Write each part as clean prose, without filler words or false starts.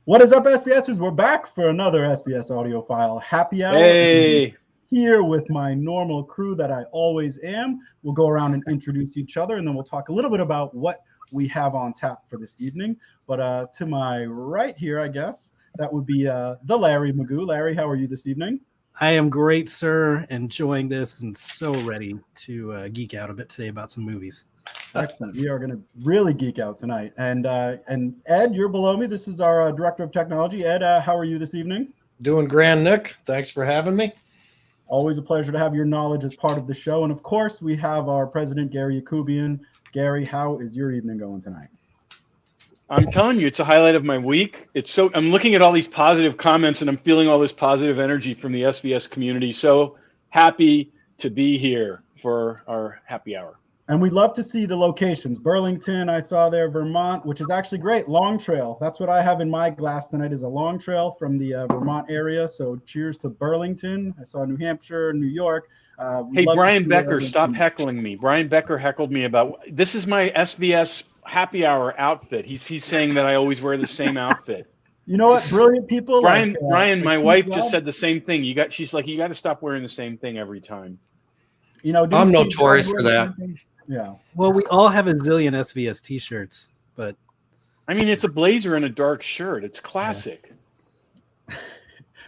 What is up, SVSers? We're back for another SVS Audiophile Happy Hour. Hey. Here with my normal crew that I always am. We'll go around and introduce each other, and then we'll talk a little bit about what we have on tap for this evening. But to my right here, I guess, that would be the Larry Magoo. Larry, how are you this evening? I am great, sir. Enjoying this and so ready to geek out a bit today about some movies. Excellent. We are going to really geek out tonight. And Ed, you're below me. This is our Director of Technology. Ed, how are you this evening? Doing grand, Nick. Thanks for having me. Always a pleasure to have your knowledge as part of the show. And of course, we have our president, Gary Yakubian. Gary, how is your evening going tonight? I'm telling you, it's a highlight of my week. I'm looking at all these positive comments and I'm feeling all this positive energy from the SVS community. So happy to be here for our happy hour. And we'd love to see the locations. Burlington, I saw there, Vermont, which is actually great. Long Trail. That's what I have in my glass tonight is a Long Trail from the Vermont area. So cheers to Burlington. I saw New Hampshire, New York. Hey, Brian Becker, stop heckling me. Brian Becker heckled me about, this is my SVS happy hour outfit. He's saying that I always wear the same outfit. You know what? Brilliant people. Brian, my wife just said the same thing. She's like, you got to stop wearing the same thing every time. You know, I'm notorious for that. Yeah. Well, we all have a zillion SVS t-shirts, but I mean, it's a blazer and a dark shirt. It's classic. Yeah.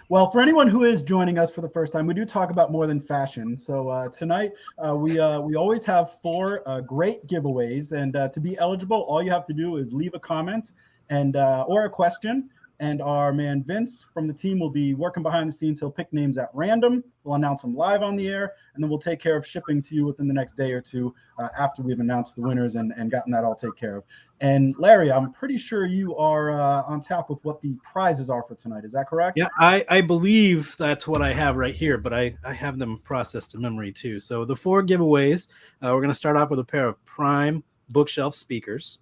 Well, for anyone who is joining us for the first time, we do talk about more than fashion. So tonight, we always have 4 great giveaways. And to be eligible, all you have to do is leave a comment and or a question. And our man Vince from the team will be working behind the scenes. He'll pick names at random. We'll announce them live on the air, and then we'll take care of shipping to you within the next day or two after we've announced the winners and gotten that all taken care of. And Larry, I'm pretty sure you are on tap with what the prizes are for tonight. Is that correct? yeah, I believe that's what I have right here, but I have them processed to memory too. So the 4 giveaways, we're going to start off with a pair of Prime bookshelf speakers.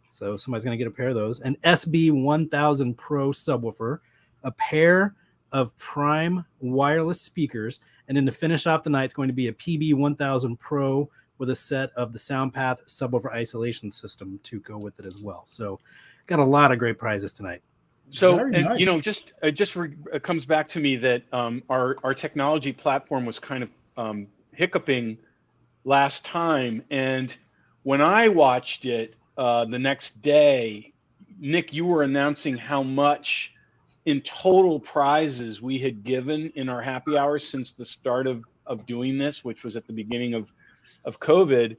So somebody's going to get a pair of those. An SB 1000 Pro subwoofer, a pair of Prime wireless speakers, and then to finish off the night, it's going to be a PB 1000 Pro with a set of the SoundPath subwoofer isolation system to go with it as well. So got a lot of great prizes tonight. So, nice. You know, it comes back to me that our technology platform was kind of hiccuping last time. And when I watched it, the next day, Nick, you were announcing how much in total prizes we had given in our happy hours since the start of doing this, which was at the beginning of COVID.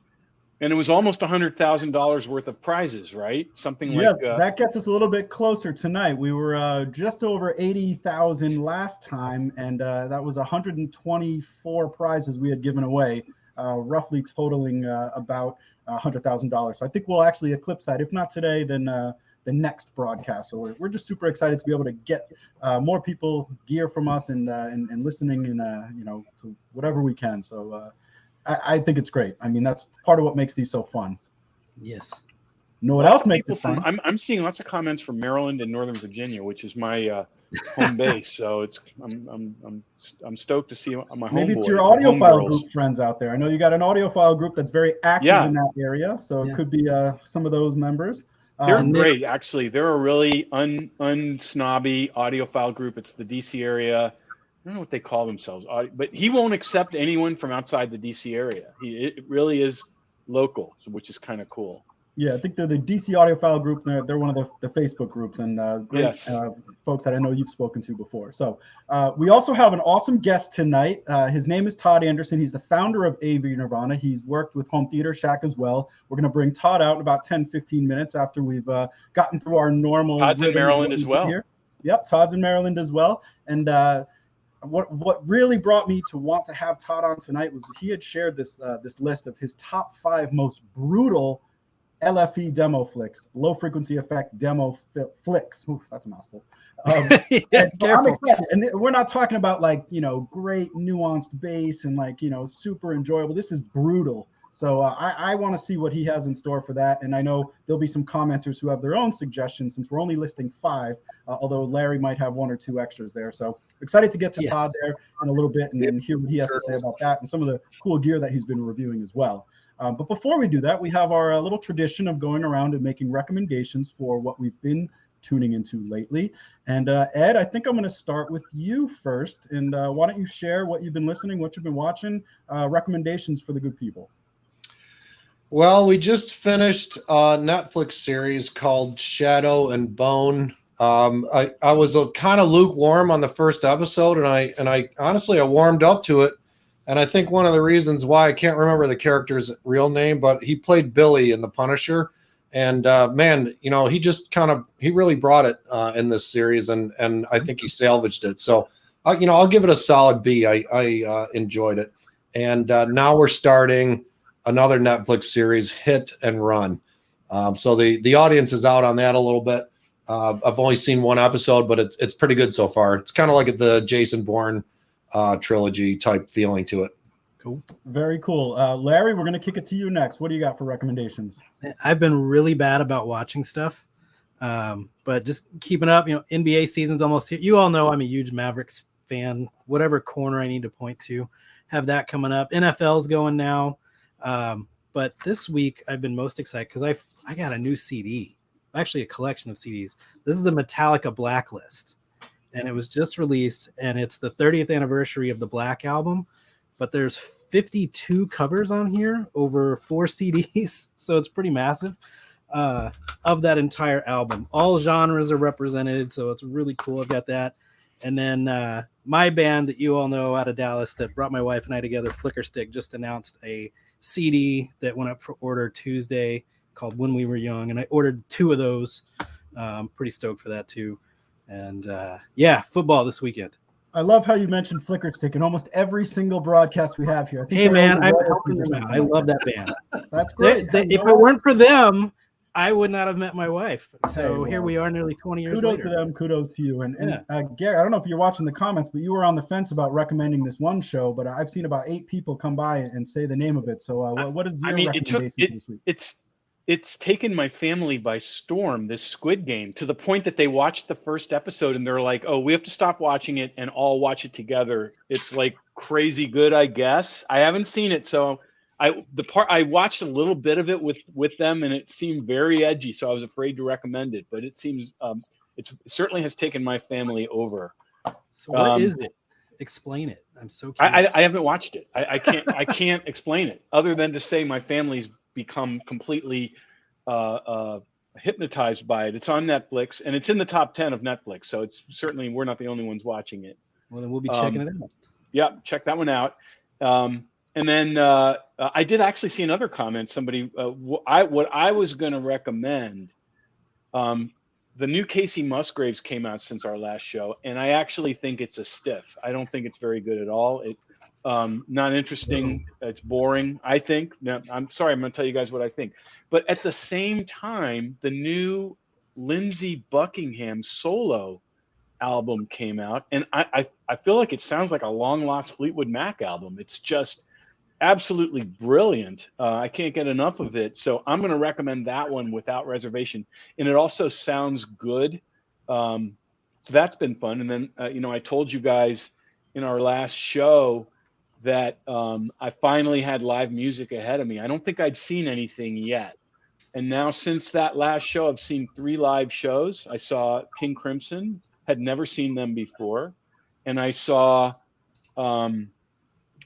And it was almost $100,000 worth of prizes, right? Something like that gets us a little bit closer tonight. We were just over 80,000 last time, and that was 124 prizes we had given away, roughly totaling about $100,000. So I think we'll actually eclipse that. If not today, then the next broadcast. So we're just super excited to be able to get more people gear from us and listening and you know, to whatever we can. So I think it's great. I mean, that's part of what makes these so fun. Yes. You know what else makes it fun? I'm seeing lots of comments from Maryland and Northern Virginia, which is my home base. So it's I'm stoked to see my home. Maybe it's your audiophile group friends out there. I know you got an audiophile group that's very active in that area, so it could be some of those members. They're great, actually. They're a really unsnobby audiophile group. It's the DC area. I don't know what they call themselves, but he won't accept anyone from outside the DC area. It really is local, which is kind of cool. Yeah, I think they're the DC Audiophile group. They're one of the Facebook groups and great folks that I know you've spoken to before. So we also have an awesome guest tonight. His name is Todd Anderson. He's the founder of AV Nirvana. He's worked with Home Theater Shack as well. We're going to bring Todd out in about 10, 15 minutes after we've gotten through our normal. Todd's in Maryland as well. Here. Yep, Todd's in Maryland as well. And what really brought me to want to have Todd on tonight was he had shared this list of his top 5 most brutal LFE demo flicks, low frequency effect demo flicks. Oof, that's a mouthful. I'm excited. And we're not talking about like, you know, great nuanced bass and like, you know, super enjoyable. This is brutal. So I want to see what he has in store for that. And I know there'll be some commenters who have their own suggestions since we're only listing 5, although Larry might have 1 or 2 extras there. So excited to get to Todd there in a little bit and hear what he has to say about that and some of the cool gear that he's been reviewing as well. But before we do that, we have our little tradition of going around and making recommendations for what we've been tuning into lately. And Ed, I think I'm going to start with you first. And why don't you share what you've been listening, what you've been watching, recommendations for the good people. Well, we just finished a Netflix series called Shadow and Bone. I was kind of lukewarm on the first episode, and I honestly I warmed up to it. And I think one of the reasons why, I can't remember the character's real name, but he played Billy in The Punisher. And man, you know, he really brought it in this series, and I think he salvaged it. So, you know, I'll give it a solid B. I enjoyed it. And now we're starting another Netflix series, Hit and Run. So the audience is out on that a little bit. I've only seen one episode, but it's pretty good so far. It's kind of like the Jason Bourne trilogy type feeling to it. Cool. Very cool. Larry, we're going to kick it to you next. What do you got for recommendations? I've been really bad about watching stuff, but just keeping up. You know, NBA season's almost here. You all know I'm a huge Mavericks fan. Whatever corner I need to point to, have that coming up. NFL's going now. But this week I've been most excited because I got a new CD, actually a collection of CDs. This is the Metallica Blacklist, and it was just released, and it's the 30th anniversary of the Black Album. But there's 52 covers on here over 4 CDs, so it's pretty massive of that entire album. All genres are represented, so it's really cool. I've got that. And then my band that you all know out of Dallas that brought my wife and I together, Flicker Stick, just announced a CD that went up for order Tuesday called When We Were Young, and I ordered 2 of those. I'm pretty stoked for that too. And yeah, football this weekend. I love how you mentioned Flicker Stick in almost every single broadcast we have here. I think hey man, I'm helping them out. I love that band. That's great. If it weren't for them, I would not have met my wife. So here we are, nearly 20 years later. Kudos to them. Kudos to you. And Gary, I don't know if you're watching the comments, but you were on the fence about recommending this one show. But I've seen about 8 people come by and say the name of it. So what is your recommendation this week? It's taken my family by storm, this Squid Game, to the point that they watched the first episode and they're like, oh, we have to stop watching it and all watch it together. It's like crazy good, I guess. I haven't seen it, so I watched a little bit of it with them, and it seemed very edgy, so I was afraid to recommend it. But it seems it certainly has taken my family over. So what is it? Explain it. I'm so curious. I haven't watched it. I can't explain it other than to say my family's become completely hypnotized by it. It's on Netflix, and it's in the top 10 of Netflix. So it's certainly, we're not the only ones watching it. Well, then we'll be checking it out. Yeah, check that one out. And then I did actually see another comment. Somebody, what I was going to recommend, the new Casey Musgraves came out since our last show, and I actually think it's a stiff. I don't think it's very good at all. Not interesting. It's boring, I think. Now, I'm sorry, I'm going to tell you guys what I think. But at the same time, the new Lindsey Buckingham solo album came out, and I feel like it sounds like a long-lost Fleetwood Mac album. It's just absolutely brilliant. I can't get enough of it. So I'm going to recommend that one without reservation. And it also sounds good. So that's been fun. And then, I told you guys in our last show that I finally had live music ahead of me. I don't think I'd seen anything yet. And now since that last show, I've seen 3 live shows. I saw King Crimson, had never seen them before. And I saw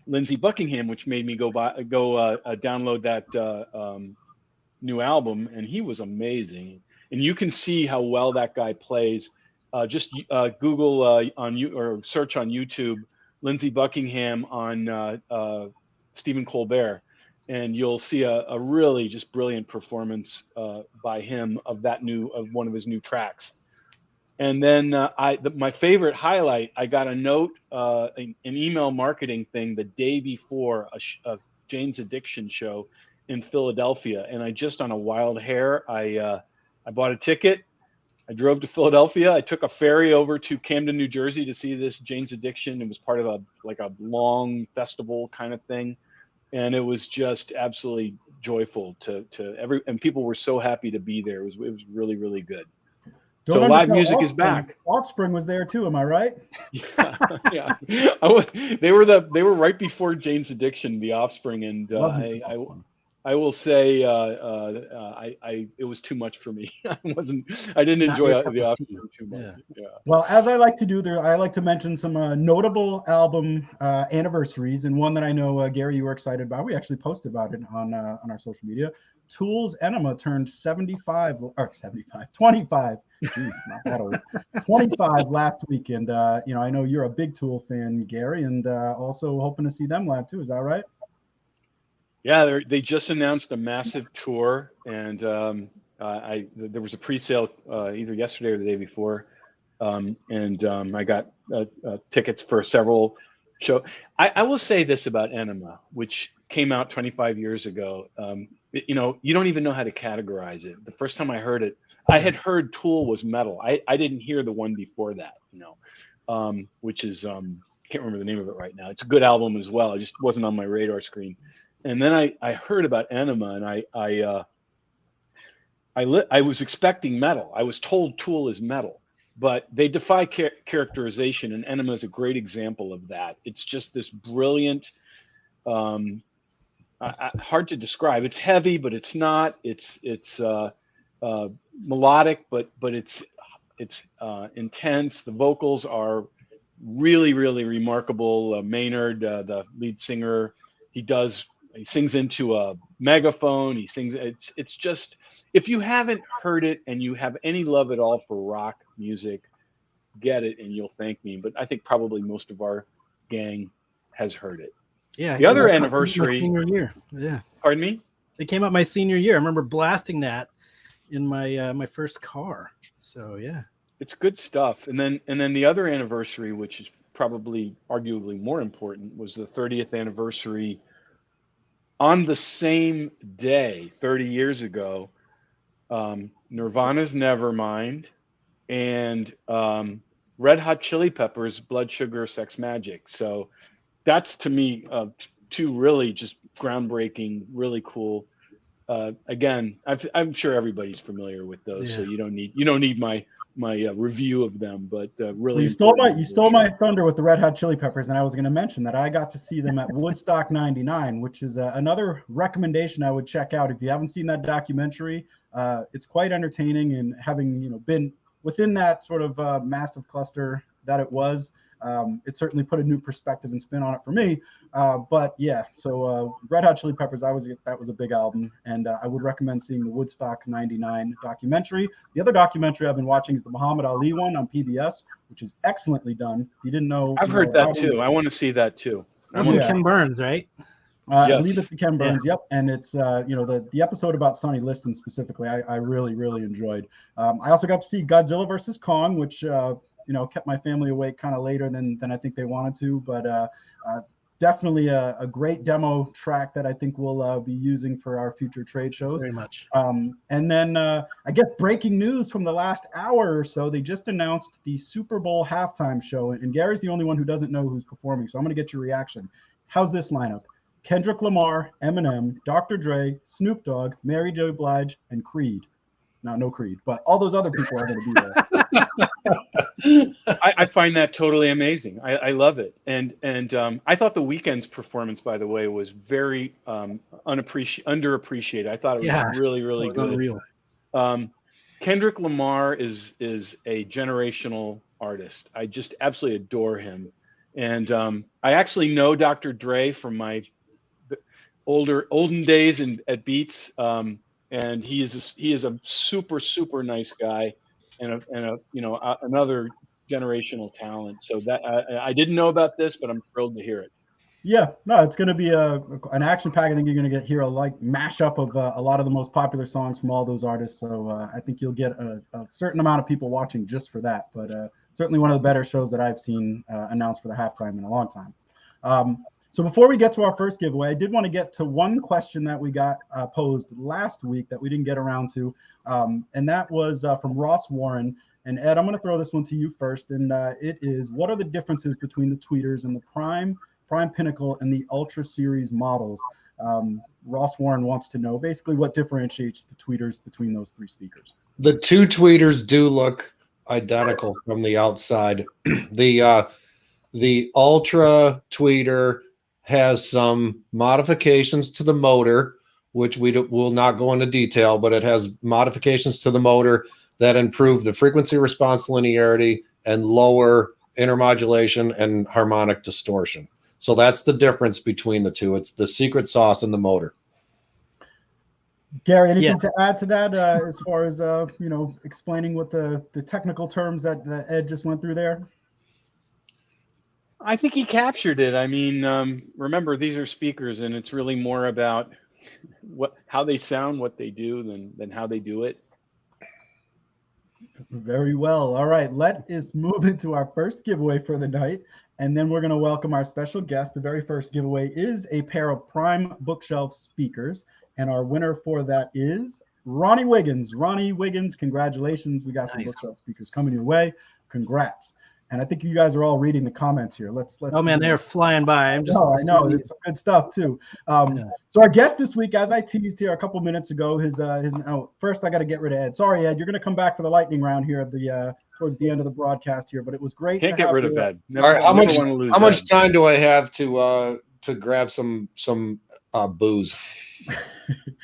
Lindsey Buckingham, which made me go download that new album, and he was amazing. And you can see how well that guy plays. Just Google or search on YouTube Lindsey Buckingham on Stephen Colbert, and you'll see a really just brilliant performance by him of one of his new tracks. And then my favorite highlight, I got a note, an email marketing thing the day before a Jane's Addiction show in Philadelphia. And I just, on a wild hair, I bought a ticket. I drove to Philadelphia. I took a ferry over to Camden, New Jersey to see this Jane's Addiction. It was part of a long festival kind of thing. And it was just absolutely joyful and people were so happy to be there. It was really, really good. So live music is back. Offspring was there too, am I right? Yeah. They were right before Jane's Addiction, the Offspring, and I will say it was too much for me. I didn't Not enjoy your cup the of Oscar tea. too much. Yeah. Yeah. Well, as I like to do, I like to mention some notable album anniversaries, and one that I know, Gary, you were excited about. We actually posted about it on our social media. Tool's Enema turned 75, or 75, 25. Jeez, not that old. 25 last weekend. You know, I know you're a big Tool fan, Gary, and also hoping to see them live too. Is that right? Yeah, they just announced a massive tour, and there was a pre-sale either yesterday or the day before, and I got tickets for several shows. I will say this about Enema, which came out 25 years ago. You know, you don't even know how to categorize it. The first time I heard it, I had heard Tool was metal. I didn't hear the one before that, you know, which is can't remember the name of it right now. It's a good album as well. It just wasn't on my radar screen. And then I heard about Enema, and I was expecting metal. I was told Tool is metal, but they defy characterization, and Enema is a great example of that. It's just this brilliant, hard to describe. It's heavy, but it's not. It's melodic, but it's intense. The vocals are really, really remarkable. Maynard, the lead singer, he sings into a megaphone. He sings. It's just, if you haven't heard it and you have any love at all for rock music, get it and you'll thank me. But I think probably most of our gang has heard it. Yeah. The other anniversary. Senior year. Yeah. Pardon me? It came out my senior year. I remember blasting that in my my first car. So yeah. It's good stuff. And then the other anniversary, which is probably arguably more important, was the 30th anniversary. On the same day, 30 years ago, Nirvana's Nevermind and Red Hot Chili Peppers' Blood Sugar Sex Magic. So that's, to me, two really just groundbreaking, really cool. Again, I'm sure everybody's familiar with those, so you don't need my review of them, but really. Well, you stole my thunder with the Red Hot Chili Peppers, and I was going to mention that I got to see them at Woodstock '99, which is another recommendation I would check out if you haven't seen that documentary. It's quite entertaining, and having been within that sort of massive cluster that it was, it certainly put a new perspective and spin on it for me. But yeah, so Red Hot Chili Peppers, that was a big album, and I would recommend seeing the Woodstock '99 documentary. The other documentary I've been watching is the Muhammad Ali one on PBS, which is excellently done. If you didn't know, I've heard that too. I want to see that too. That's with Ken Burns, right? Yes. I believe it's the Ken Burns. Yep, and it's the episode about Sonny Liston specifically. I really enjoyed. I also got to see Godzilla versus Kong, which kept my family awake kind of later than I think they wanted to, but definitely a great demo track that I think we'll be using for our future trade shows. Very much. And then I guess breaking news from the last hour or so, they just announced the Super Bowl halftime show, and Gary's the only one who doesn't know who's performing, so I'm going to get your reaction. How's this lineup? Kendrick Lamar, Eminem, Dr. Dre, Snoop Dogg, Mary J. Blige, and Creed. Now, no Creed, but all those other people are going to be there. I find that totally amazing. I love it, and I thought the Weeknd's performance, by the way, was very underappreciated. I thought it was really good. Unreal. Kendrick Lamar is a generational artist. I just absolutely adore him, and I actually know Dr. Dre from my olden days at Beats. And he is a super nice guy, and another generational talent. So that I didn't know about this, but I'm thrilled to hear it. Yeah, no, it's going to be an action pack. I think you're going to hear a mashup of a lot of the most popular songs from all those artists. So I think you'll get a certain amount of people watching just for that. But certainly one of the better shows that I've seen announced for the halftime in a long time. So before we get to our first giveaway, I did want to get to one question that we got posed last week that we didn't get around to, and that was from Ross Warren. And Ed, I'm going to throw this one to you first, and it is, what are the differences between the tweeters and the Prime Pinnacle, and the Ultra Series models? Ross Warren wants to know basically what differentiates the tweeters between those three speakers. The two tweeters do look identical from the outside. The Ultra tweeter has some modifications to the motor. which will not go into detail, but it has modifications to the motor that improve the frequency response linearity and lower intermodulation and harmonic distortion. So that's the difference between the two. It's the secret sauce in the motor. Gary, anything to add to that as far as explaining what the technical terms that Ed just went through there? I think he captured it. I mean, remember, these are speakers, and it's really more about how they sound, what they do, than how they do it. Very well. All right, let us move into our first giveaway for the night, and then we're going to welcome our special guest. The very first giveaway is a pair of Prime bookshelf speakers, and our winner for that is Ronnie Wiggins. Ronnie Wiggins, congratulations. We got some bookshelf speakers coming your way. Congrats. And I think you guys are all reading the comments here. Let's. Oh man, they're flying by. I know. It's some good stuff too. So our guest this week, as I teased here a couple minutes ago, first I got to get rid of Ed. Sorry, Ed, you're going to come back for the lightning round here at the towards the end of the broadcast here. But it was great. Can't get rid of Ed. All right, how much time do I have to grab some booze?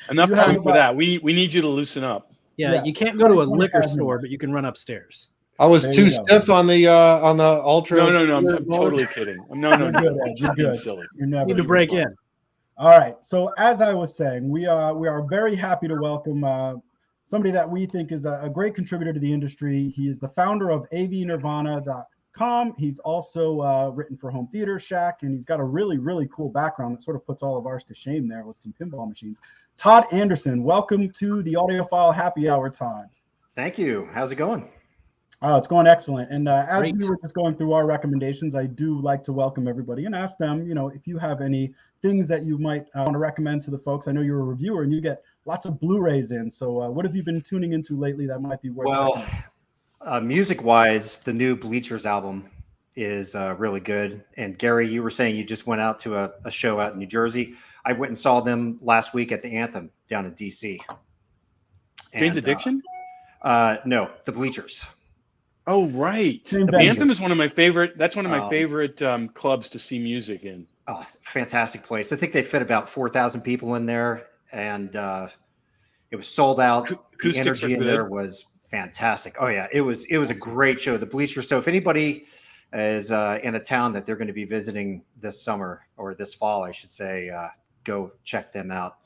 Enough time for that. We need you to loosen up. Yeah, you can't go to a liquor store, but you can run upstairs. I was too stiff on the ultra. No. I'm totally kidding. No. You're good, Ed. You're good. Silly. You're never. Need to break in. All right. So as I was saying, we are very happy to welcome somebody that we think is a great contributor to the industry. He is the founder of AVNirvana.com. He's also written for Home Theater Shack, and he's got a really, really cool background that sort of puts all of ours to shame there with some pinball machines. Todd Anderson, welcome to the Audiophile Happy Hour, Todd. Thank you. How's it going? Oh, it's going excellent. And as we were just going through our recommendations, I do like to welcome everybody and ask them, if you have any things that you might want to recommend to the folks. I know you're a reviewer and you get lots of Blu-rays in. So what have you been tuning into lately that might be worth music-wise, the new Bleachers album is really good. And Gary, you were saying you just went out to a show out in New Jersey. I went and saw them last week at the Anthem down in DC. Jane's Addiction? No, the Bleachers. Oh, right. The Anthem is one of my favorite. That's one of my favorite clubs to see music in. Oh, fantastic place. I think they fit about 4,000 people in there, and it was sold out. The energy in there was fantastic. Oh yeah, it was a great show. The Bleachers. So if anybody is in a town that they're going to be visiting this summer or this fall, I should say, go check them out.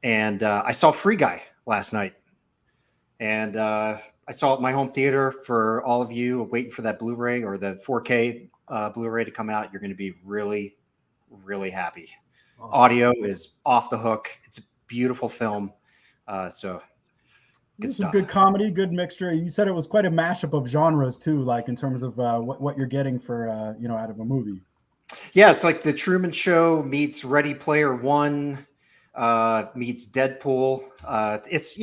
And I saw Free Guy last night, and I saw it in my home theater. For all of you waiting for that Blu-ray or the 4K Blu-ray to come out, you're going to be really, really happy. Awesome. Audio is off the hook. It's a beautiful film. So good stuff. Some good comedy, good mixture. You said it was quite a mashup of genres too, like in terms of what you're getting for out of a movie. Yeah, it's like The Truman Show meets Ready Player One meets Deadpool. It's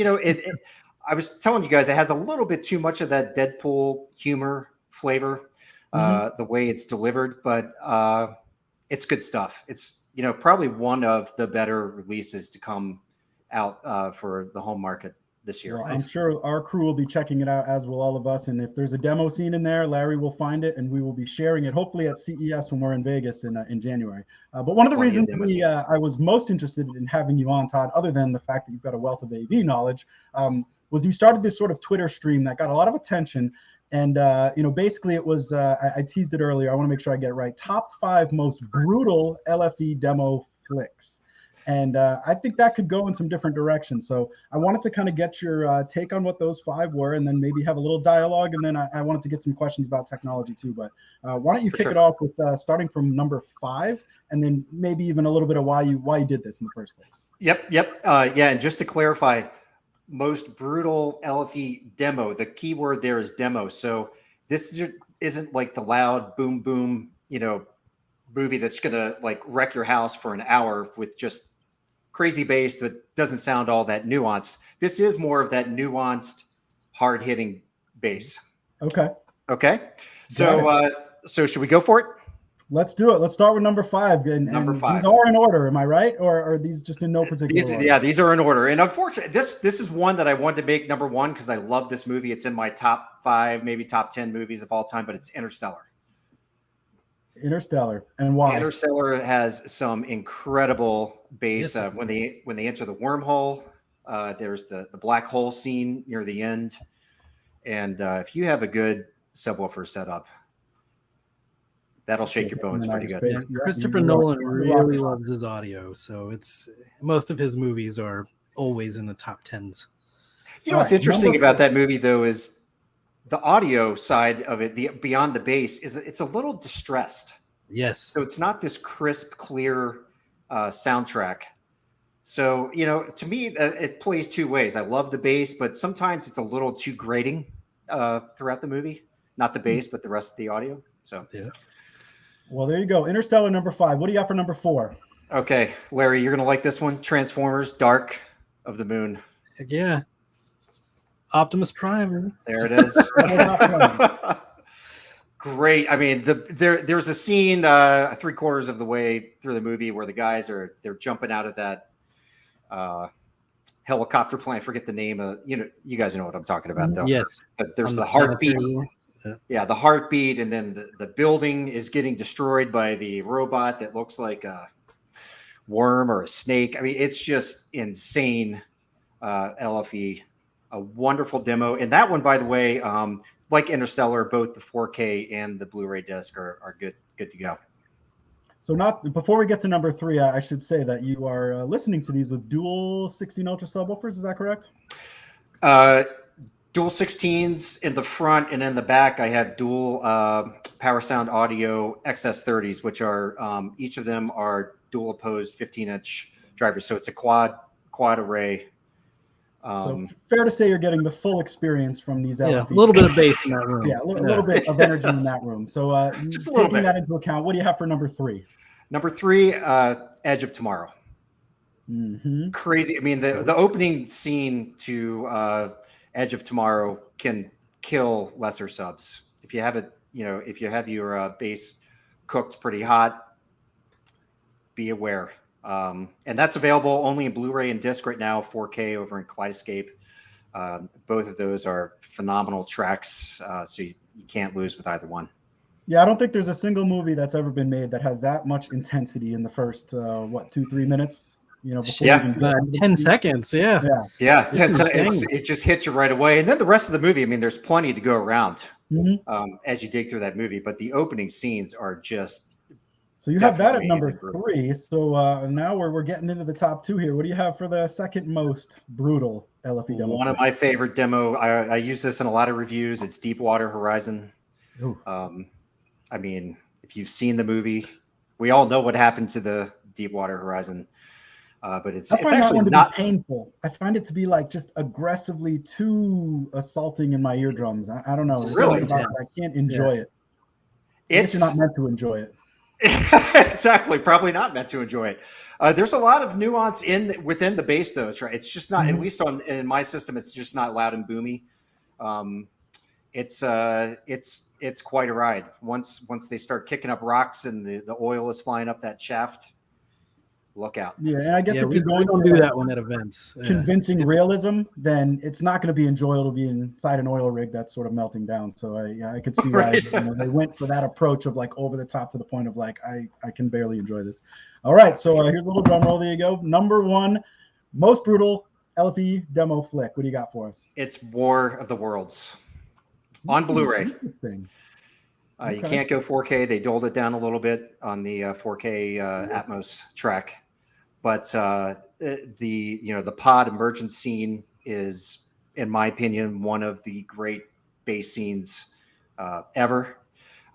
I was telling you guys, it has a little bit too much of that Deadpool humor flavor, the way it's delivered, but it's good stuff. It's, probably one of the better releases to come out for the home market this year. Well, I'm sure our crew will be checking it out, as will all of us. And if there's a demo scene in there, Larry will find it and we will be sharing it, hopefully at CES when we're in Vegas in January. But one of the reasons I was most interested in having you on, Todd, other than the fact that you've got a wealth of AV knowledge, was you started this sort of Twitter stream that got a lot of attention. And, basically it was, I teased it earlier. I want to make sure I get it right. Top 5 most brutal LFE demo flicks. And I think that could go in some different directions. So I wanted to kind of get your take on what those 5 were, and then maybe have a little dialogue. And then I wanted to get some questions about technology too. But why don't you kick it off with starting from number 5, and then maybe even a little bit of why you did this in the first place. Yep. Yeah. And just to clarify, most brutal LFE demo. The key word there is demo. So this isn't like the loud boom, boom, movie that's going to like wreck your house for an hour with just crazy bass that doesn't sound all that nuanced. This is more of that nuanced, hard hitting bass. Okay. So should we go for it? Let's do it. Let's start with number 5. Number 5. These are in order, am I right? Or are these just in no particular order? Yeah, these are in order. And unfortunately, this is one that I wanted to make number 1 because I love this movie. It's in my top 5, maybe top 10 movies of all time, but it's Interstellar. Interstellar, and why? Interstellar has some incredible bass. Yes. When they enter the wormhole, there's the black hole scene near the end, and if you have a good subwoofer setup, that'll shake your bones pretty good. Yeah, Christopher Nolan really loves his audio, so it's most of his movies are always in the top 10s. You know what's interesting about that movie though is the audio side of it, the beyond the bass, is it's a little distressed. Yes. So it's not this crisp, clear soundtrack. So, you know, to me, it plays two ways. I love the bass, but sometimes it's a little too grating throughout the movie. Not the bass, but the rest of the audio. So, yeah. Well, there you go. Interstellar number 5. What do you got for number 4? Okay, Larry, you're going to like this one. Transformers, Dark of the Moon. Heck yeah. Optimus Prime. There it is. Great. I mean, there's a scene 3/4 of the way through the movie where the guys they're jumping out of that helicopter plane. I forget the name of, you guys know what I'm talking about though. Yes. There's the heartbeat. Yeah, the heartbeat, and then the building is getting destroyed by the robot that looks like a worm or a snake. I mean, it's just insane. LFE, a wonderful demo. And that one, by the way, like Interstellar, both the 4K and the Blu-ray disc are good to go. So before we get to number 3, I should say that you are listening to these with dual 16 Ultra subwoofers. Is that correct? Dual 16s in the front, and in the back, I have dual Power Sound Audio XS30s, which are each of them are dual opposed 15-inch drivers. So it's a quad array. So fair to say you're getting the full experience from these LFEs. Yeah, a little bit of bass in that room. Yeah, a little bit of energy in that room. So taking that into account, what do you have for number 3? Number 3, Edge of Tomorrow. Mm-hmm. Crazy. I mean, the opening scene to Edge of Tomorrow can kill lesser subs. If you have it, if you have your bass cooked pretty hot, be aware. And that's available only in Blu-ray and disc right now, 4K over in Kaleidoscape. Both of those are phenomenal tracks, so you can't lose with either one. Yeah, I don't think there's a single movie that's ever been made that has that much intensity in the first 2-3 minutes. Before 10 seconds. Yeah. 10 seconds. It just hits you right away, and then the rest of the movie. I mean, there's plenty to go around as you dig through that movie, but the opening scenes are just. So you have that at number 3. So now we're getting into the top 2 here. What do you have for the second most brutal LFE demo? One of my favorite demo. I use this in a lot of reviews. It's Deepwater Horizon. I mean, if you've seen the movie, we all know what happened to the Deepwater Horizon. But it's actually not painful. I find it to be like just aggressively too assaulting in my eardrums. I don't know. It's really intense. I can't enjoy it. You're not meant to enjoy it. Exactly. Probably not meant to enjoy it. There's a lot of nuance within the bass, though. It's just not, at least in my system, it's just not loud and boomy. It's quite a ride. Once they start kicking up rocks and the oil is flying up that shaft, look out. Yeah, and I guess if you're going to do that one at events, convincing realism, then it's not going to be enjoyable to be inside an oil rig that's sort of melting down. So I could see why they went for that approach of like over the top to the point of like I can barely enjoy this. All right, so here's a little drum roll. There you go. Number 1, most brutal LFE demo flick. What do you got for us? It's War of the Worlds on Blu-ray. Interesting. You can't go 4K. They doled it down a little bit on the 4K Atmos track. But the pod emergence scene is, in my opinion, one of the great bass scenes ever,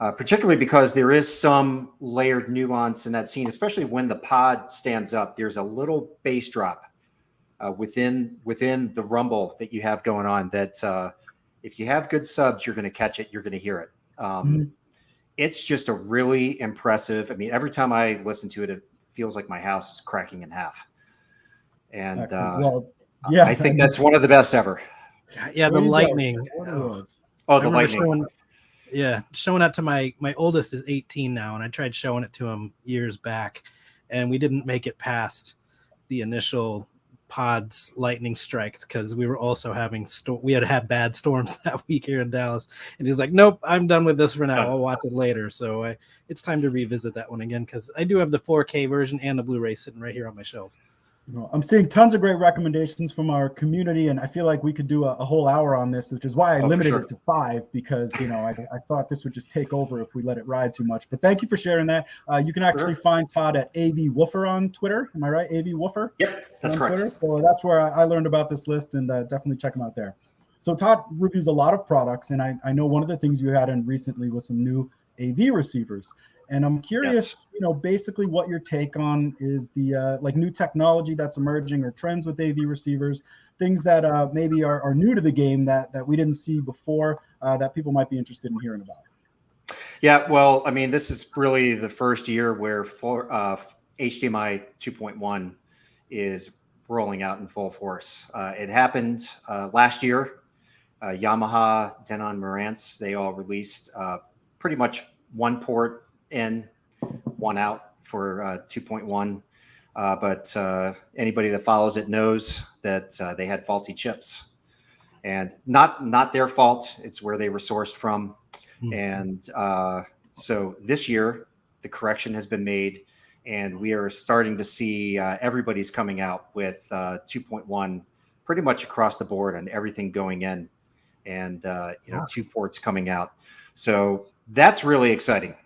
particularly because there is some layered nuance in that scene, especially when the pod stands up. There's a little bass drop within the rumble that you have going on that if you have good subs, you're going to catch it. You're going to hear it. It's just a really impressive. I mean, every time I listen to it, it feels like my house is cracking in half. And I think that's one of the best ever. Yeah, the lightning. The lightning. Showing that to my oldest is 18 now, and I tried showing it to him years back, and we didn't make it past the initial pods lightning strikes, because we were also having we had bad storms that week here in Dallas, and he's like, nope, I'm done with this for now, I'll watch it later. So it's time to revisit that one again, because I do have the 4K version and the Blu-ray sitting right here on my shelf. I'm seeing tons of great recommendations from our community, and I feel like we could do a whole hour on this, which is why I limited it to 5, because I thought this would just take over if we let it ride too much. But thank you for sharing that. You can actually find Todd at AV Woofer on Twitter. Am I right? AV Woofer? Yep, that's correct. Twitter. So that's where I learned about this list, and definitely check him out there. So Todd reviews a lot of products, and I know one of the things you had in recently was some new AV receivers. And I'm curious, basically what your take on is the like new technology that's emerging, or trends with AV receivers, things that maybe are new to the game that we didn't see before, that people might be interested in hearing about. Yeah, well, I mean, this is really the first year where HDMI 2.1 is rolling out in full force. It happened last year. Yamaha, Denon, Marantz, they all released pretty much one port in, one out for 2.1. But anybody that follows it knows that they had faulty chips, and not their fault. It's where they were sourced from. And so this year, the correction has been made, and we are starting to see everybody's coming out with 2.1 pretty much across the board on everything going in, and 2 ports coming out. So that's really exciting.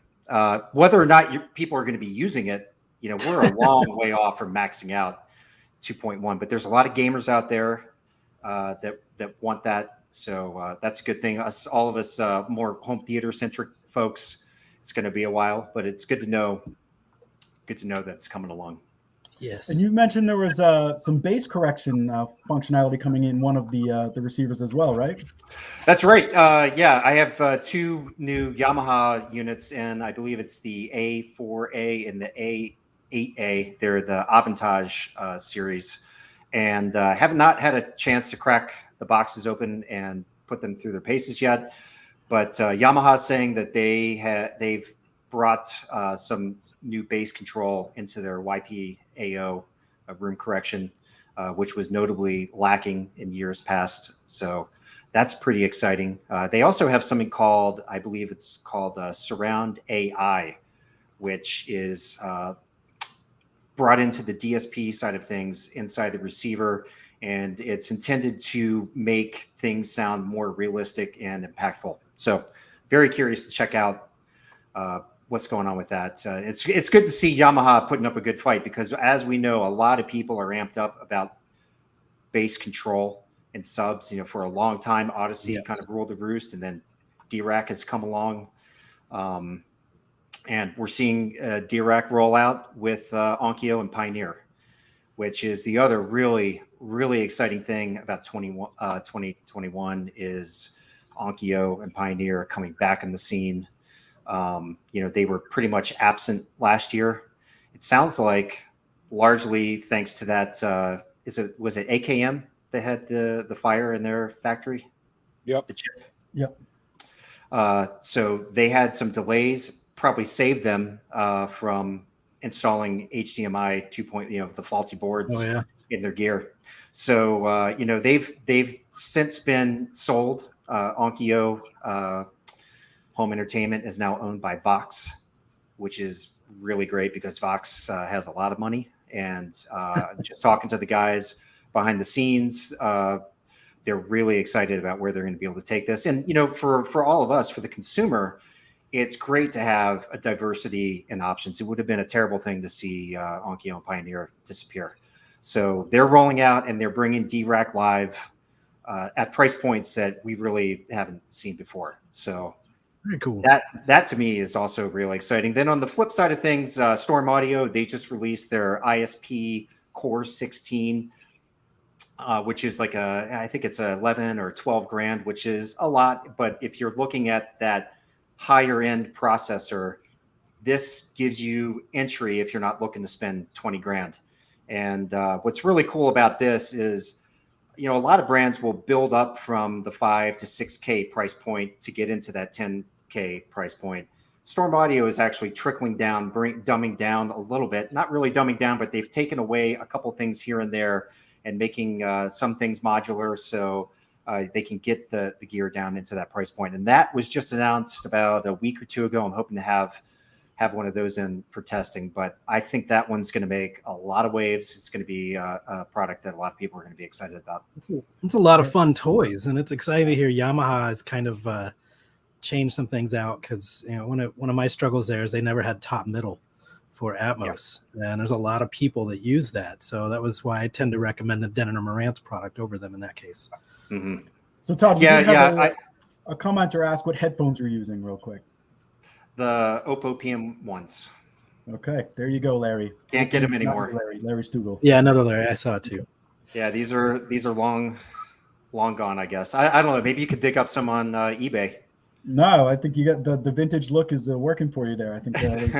Whether or not people are going to be using it, we're a long way off from maxing out 2.1, but there's a lot of gamers out there that want that. So that's a good thing. All of us more home theater centric folks, it's going to be a while, but it's good to know. Good to know that's coming along. Yes. And you mentioned there was some bass correction functionality coming in one of the receivers as well, right? That's right. Yeah, I have 2 new Yamaha units, and I believe it's the A4A and the A8A. They're the Avantage series, and have not had a chance to crack the boxes open and put them through their paces yet. But Yamaha's saying that they've brought some new bass control into their YPAO room correction, which was notably lacking in years past. So that's pretty exciting. They also have something called, I believe it's called Surround AI, which is brought into the DSP side of things inside the receiver, and it's intended to make things sound more realistic and impactful. So very curious to check out what's going on with that. It's good to see Yamaha putting up a good fight, because as we know, a lot of people are amped up about bass control and subs. For a long time, Odyssey kind of ruled the roost, and then D-Rack has come along. And we're seeing D-Rack roll out with Onkyo and Pioneer, which is the other really, really exciting thing about 2021 is Onkyo and Pioneer coming back in the scene. They were pretty much absent last year. It sounds like largely thanks to that. Was it AKM that had the fire in their factory? Yep. The chip. Yep. So they had some delays, probably saved them from installing HDMI 2.0, the faulty boards in their gear. So they've since been sold. Onkyo Home Entertainment is now owned by Vox, which is really great because Vox has a lot of money. And just talking to the guys behind the scenes, they're really excited about where they're going to be able to take this. And, for all of us, for the consumer, it's great to have a diversity in options. It would have been a terrible thing to see Onkyo and Pioneer disappear. So they're rolling out, and they're bringing D-Rack Live at price points that we really haven't seen before. So very cool. That to me is also really exciting. Then on the flip side of things, Storm Audio, they just released their ISP Core 16, which is like I think it's 11 or 12 grand, which is a lot. But if you're looking at that higher end processor, this gives you entry if you're not looking to spend 20 grand. And what's really cool about this is, a lot of brands will build up from the 5 to 6K price point to get into that 10K price point. Storm Audio is actually trickling down, dumbing down a little bit, not really dumbing down, but they've taken away a couple things here and there and making some things modular so they can get the gear down into that price point. And that was just announced about a week or two ago. I'm hoping to have one of those in for testing, but I think that one's going to make a lot of waves. It's going to be a product that a lot of people are going to be excited about. It's a lot of fun toys, and it's exciting to hear Yamaha has kind of changed some things out, because one of my struggles there is they never had top middle for Atmos, and there's a lot of people that use that. So that was why I tend to recommend the Denon or Marantz product over them in that case. Mm-hmm. So Todd, a commenter asked what headphones you're using real quick. The Oppo PM1s. Okay, there you go, Larry. Can't get them anymore. Larry Stugel. Yeah, another Larry. I saw it too. Yeah, these are long gone, I guess. I don't know. Maybe you could dig up some on eBay. No, I think you got the vintage look is working for you there. I think there's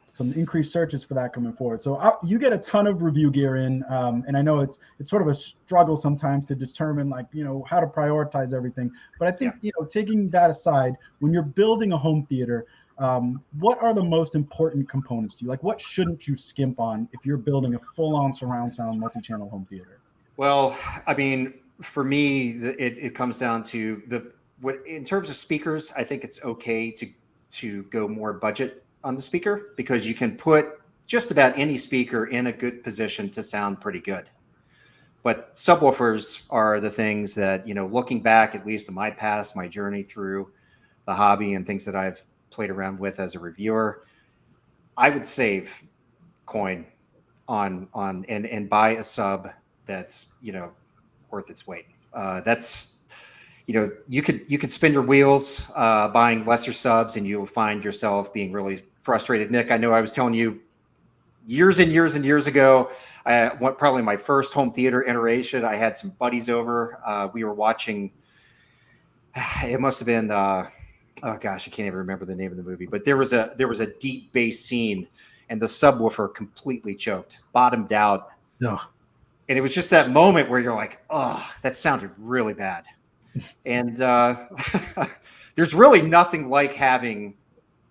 some increased searches for that coming forward. So you get a ton of review gear in, and I know it's sort of a struggle sometimes to determine how to prioritize everything. But I think taking that aside, when you're building a home theater, what are the most important components to you? Like, what shouldn't you skimp on if you're building a full-on surround sound multi-channel home theater? Well, I mean, for me, it comes down to in terms of speakers, I think it's okay to go more budget on the speaker, because you can put just about any speaker in a good position to sound pretty good. But subwoofers are the things that, looking back, at least in my past, my journey through the hobby and things that I've played around with as a reviewer, I would save coin on and buy a sub that's, worth its weight. You could spin your wheels buying lesser subs, and you'll find yourself being really frustrated. Nick, I know I was telling you years and years and years ago, probably my first home theater iteration, I had some buddies over. We were watching, it must have been, oh gosh, I can't even remember the name of the movie, but there was a deep bass scene, and the subwoofer completely choked, bottomed out. No. And it was just that moment where you're like, oh, that sounded really bad. And there's really nothing like having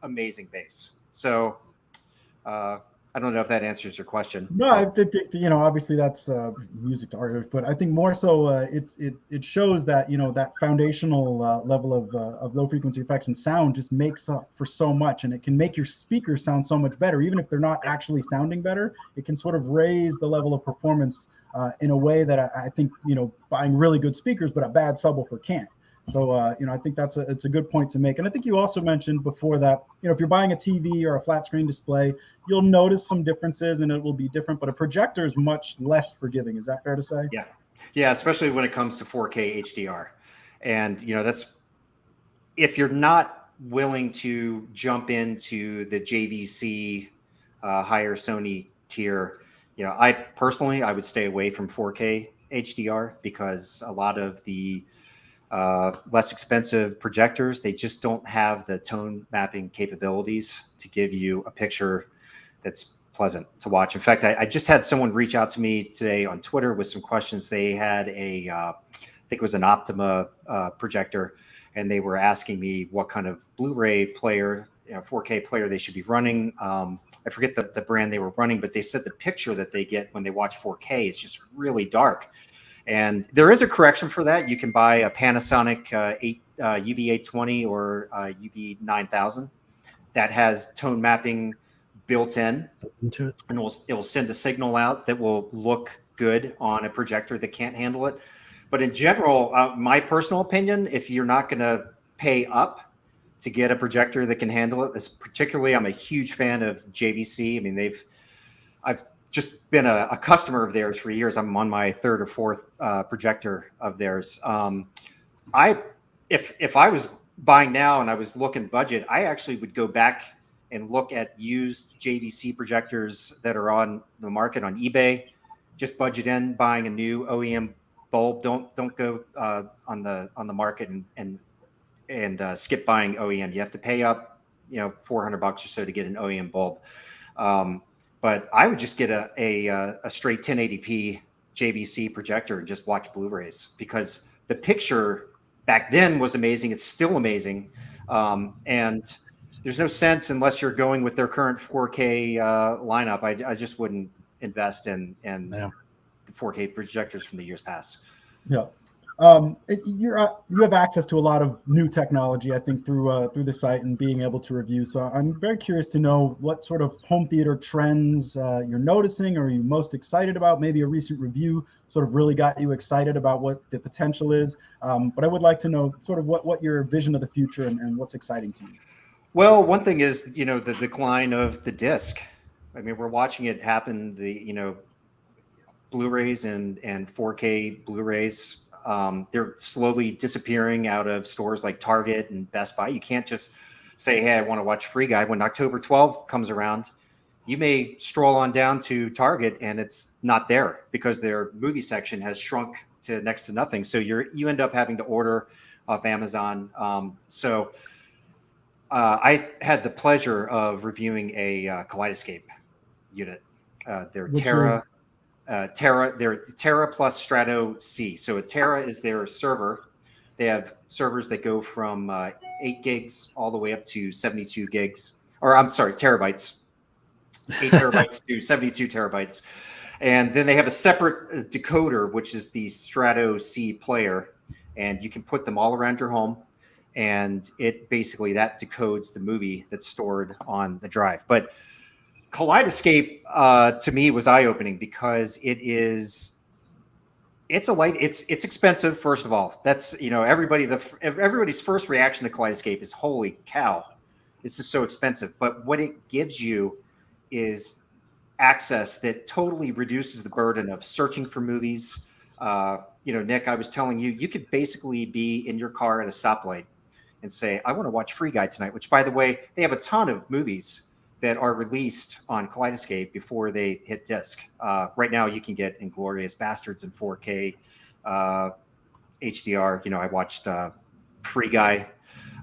amazing bass. So I don't know if that answers your question. No, I think obviously that's music to art, but I think more so it shows that that foundational level of low frequency effects and sound just makes up for so much, and it can make your speakers sound so much better, even if they're not actually sounding better. It can sort of raise the level of performance in a way that I think buying really good speakers but a bad subwoofer can't. So I think it's a good point to make. And I think you also mentioned before that if you're buying a TV or a flat screen display, you'll notice some differences and it will be different, but a projector is much less forgiving. Is that fair to say? Yeah, especially when it comes to 4K HDR. And that's, if you're not willing to jump into the JVC higher Sony tier, I personally would stay away from 4K HDR, because a lot of the less expensive projectors, they just don't have the tone mapping capabilities to give you a picture that's pleasant to watch. In fact, I just had someone reach out to me today on Twitter with some questions. They had I think it was an Optima projector, and they were asking me what kind of Blu-ray player, 4K player they should be running. I forget the brand they were running, but they said the picture that they get when they watch 4K is just really dark. And there is a correction for that. You can buy a Panasonic UB820 or UB9000 that has tone mapping built in into it, and it will send a signal out that will look good on a projector that can't handle it. But in general, my personal opinion, if you're not going to pay up to get a projector that can handle it, particularly, I'm a huge fan of JVC. I mean, I've just been a customer of theirs for years. I'm on my third or fourth projector of theirs. If I was buying now and I was looking budget, I actually would go back and look at used JVC projectors that are on the market on eBay. Just budget in buying a new OEM bulb. Don't go on the market and skip buying OEM. You have to pay up, $400 or so to get an OEM bulb. But I would just get a straight 1080p JVC projector and just watch Blu-rays, because the picture back then was amazing. It's still amazing. And there's no sense, unless you're going with their current 4K lineup. I just wouldn't invest in 4K projectors from the years past. Yeah. You have access to a lot of new technology, I think, through the site and being able to review. So I'm very curious to know what sort of home theater trends you're noticing, or are you most excited about? Maybe a recent review sort of really got you excited about what the potential is. But I would like to know sort of what your vision of the future and what's exciting to you. Well, one thing is, the decline of the disc. I mean, we're watching it happen. Blu-rays and 4K Blu-rays, they're slowly disappearing out of stores like Target and Best Buy. You can't just say, hey, I want to watch Free Guy. When October 12th comes around, you may stroll on down to Target and it's not there because their movie section has shrunk to next to nothing. So you end up having to order off Amazon. I had the pleasure of reviewing a Kaleidoscape unit. Their Terra plus Strato C. So a Terra is their server. They have servers that go from 8 gigs all the way up to 72 gigs, or I'm sorry, terabytes. 8 terabytes to 72 terabytes. And then they have a separate decoder, which is the Strato C player. And you can put them all around your home. And it basically, that decodes the movie that's stored on the drive. But Kaleidoscape to me was eye-opening because it's expensive. First of all, that's everybody's first reaction to Kaleidoscape is, holy cow, this is so expensive. But what it gives you is access that totally reduces the burden of searching for movies. Nick, I was telling you, you could basically be in your car at a stoplight and say, I want to watch Free Guy tonight, which, by the way, they have a ton of movies that are released on Kaleidoscape before they hit disc. Right now, you can get Inglourious Bastards in 4K, HDR. I watched Free Guy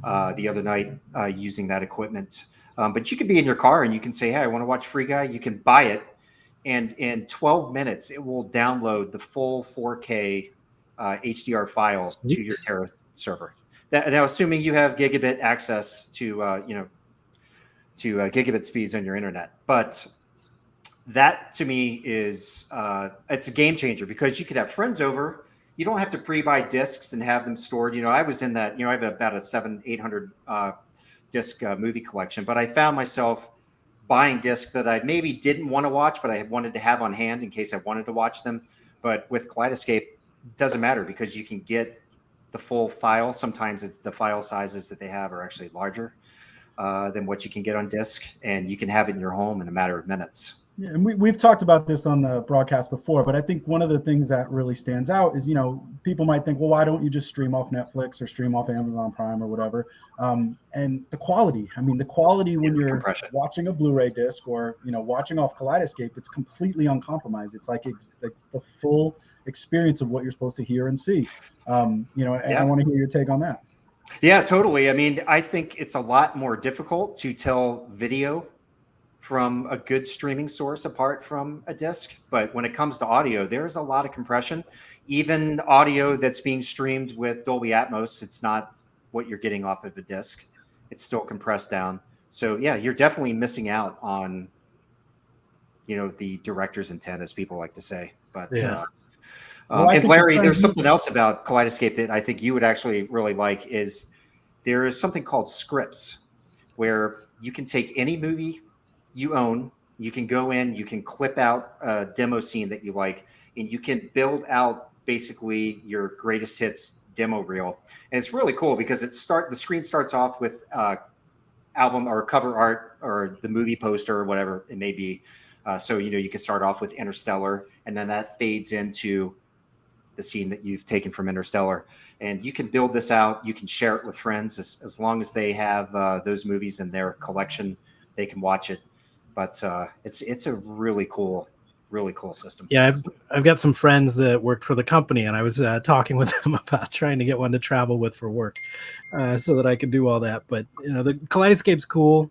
the other night using that equipment. But you could be in your car and you can say, hey, I want to watch Free Guy. You can buy it. And in 12 minutes, it will download the full 4K HDR file to your Terra server. Now, assuming you have gigabit access to gigabit speeds on your internet. But that to me is it's a game changer because you could have friends over. You don't have to pre-buy discs and have them stored. I was in that. I have about a 700-800 disc movie collection, but I found myself buying discs that I maybe didn't want to watch, but I wanted to have on hand in case I wanted to watch them. But with Kaleidoscape, it doesn't matter because you can get the full file. Sometimes it's the file sizes that they have are actually larger than what you can get on disc, and you can have it in your home in a matter of minutes. Yeah, and we've talked about this on the broadcast before, but I think one of the things that really stands out is, people might think, well, why don't you just stream off Netflix or stream off Amazon Prime or whatever? And the quality, when you're watching a Blu-ray disc or, watching off Kaleidoscape, it's completely uncompromised. It's like it's the full experience of what you're supposed to hear and see. And I want to hear your take on that. Yeah, totally. I mean, I think it's a lot more difficult to tell video from a good streaming source apart from a disc. But when it comes to audio, there's a lot of compression. Even audio that's being streamed with Dolby Atmos, it's not what you're getting off of a disc. It's still compressed down. So yeah, you're definitely missing out on, the director's intent, as people like to say. But yeah. And Larry, there's something else about Kaleidoscape that I think you would actually really like is there is something called scripts where you can take any movie you own, you can go in, you can clip out a demo scene that you like, and you can build out basically your greatest hits demo reel. And it's really cool because the screen starts off with album or cover art or the movie poster or whatever it may be. So, you can start off with Interstellar, and then that fades into the scene that you've taken from Interstellar. And you can build this out. You can share it with friends as long as they have those movies in their collection, they can watch it. But it's a really cool system. Yeah, I've got some friends that worked for the company, and I was talking with them about trying to get one to travel with for work so that I could do all that. But, the Kaleidoscape's cool.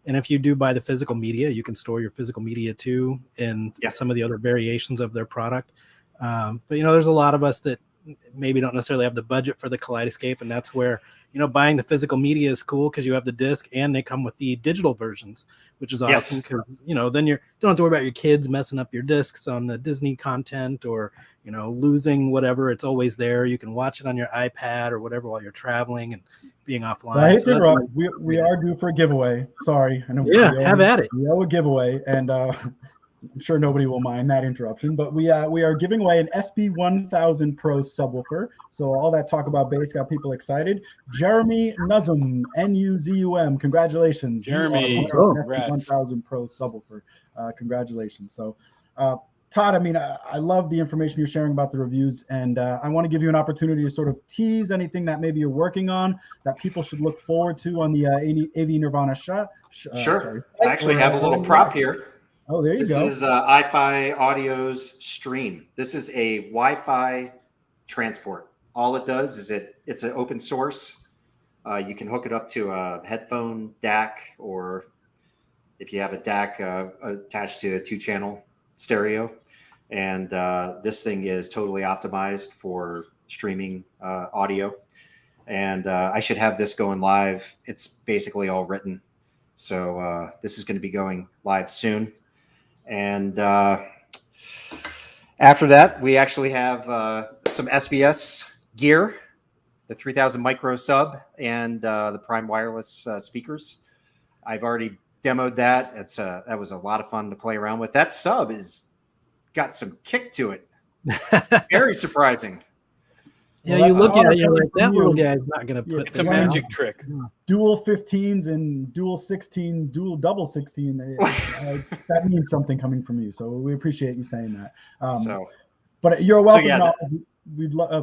And if you do buy the physical media, you can store your physical media too in some of the other variations of their product. But, there's a lot of us that maybe don't necessarily have the budget for the Kaleidoscape, and that's where, you know, buying the physical media is cool because you have the disc and they come with the digital versions, which is awesome because, you know, then you don't have to worry about your kids messing up your discs on the Disney content or, you know, losing whatever. It's always there. You can watch it on your iPad or whatever while you're traveling and being offline. I hate to interrupt. We are due for a giveaway. Sorry. I know have at it. We owe a giveaway, and I'm sure nobody will mind that interruption, but we are giving away an SB1000 Pro subwoofer. So all that talk about bass got people excited. Jeremy Nuzum, N-U-Z-U-M, congratulations. Jeremy, SB1000 Pro subwoofer. Congratulations. So Todd, I mean, I love the information you're sharing about the reviews, and I want to give you an opportunity to sort of tease anything that maybe you're working on that people should look forward to on the AV Nirvana shot. Sure. I actually have a little prop here. Oh, there you go. This is iFi Audio's Stream. This is a Wi-Fi transport. All it does is it's an open source. You can hook it up to a headphone DAC, or if you have a DAC attached to a 2-channel stereo. And this thing is totally optimized for streaming audio. And I should have this going live. It's basically all written. So this is going to be going live soon. And after that, we actually have some SVS gear, the 3000 micro sub, and the Prime wireless speakers. I've already demoed that. That was a lot of fun to play around with. That sub is got some kick to it. Very surprising. Yeah, well, you look at it, you're like, that little guy's not going to put. It's a magic trick. Dual 15s and dual 16, dual double 16. That means something coming from you. So we appreciate you saying that. But you're welcome.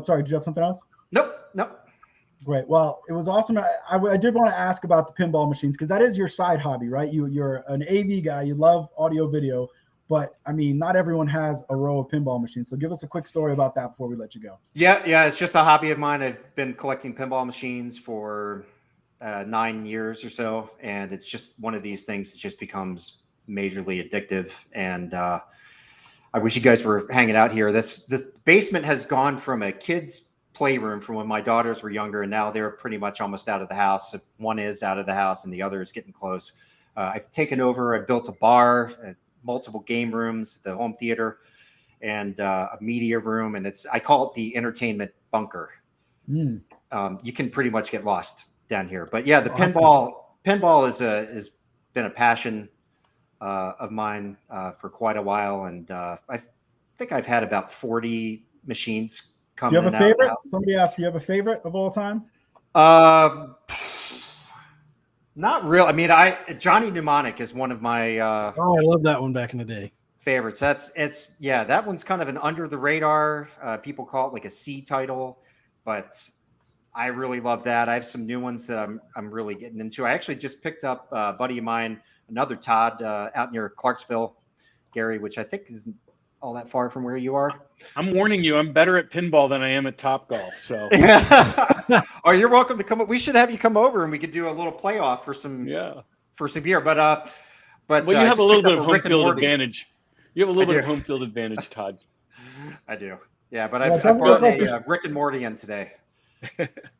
Sorry, did you have something else? Nope. Great. Well, it was awesome. I did want to ask about the pinball machines because that is your side hobby, right? You're an AV guy. You love audio video. But I mean, not everyone has a row of pinball machines. So give us a quick story about that before we let you go. Yeah. It's just a hobby of mine. I've been collecting pinball machines for 9 years or so. And it's just one of these things that just becomes majorly addictive. And I wish you guys were hanging out here. The basement has gone from a kid's playroom from when my daughters were younger. And now they're pretty much almost out of the house. One is out of the house and the other is getting close. I've taken over. I've built a bar, multiple game rooms, the home theater, and a media room. And I call it the entertainment bunker. You can pretty much get lost down here. But yeah, the pinball has been a passion of mine for quite a while. And I think I've had about 40 machines come in. Do you have a favorite? Somebody asked, do you have a favorite of all time? Not real. I mean, Johnny Mnemonic is one of my I love that one back in the day. Favorites. That one's kind of an under the radar. People call it like a C title, but I really love that. I have some new ones that I'm really getting into. I actually just picked up a buddy of mine, another Todd, out near Clarksville, Gary, which I think isn't all that far from where you are. I'm warning you, I'm better at pinball than I am at Topgolf. So oh, you're welcome to come. We should have you come over and we could do a little playoff for some beer. But you have a little bit of home field advantage. You have a little bit of home field advantage, Todd. I do. Yeah, but I brought a Rick and Morty in today.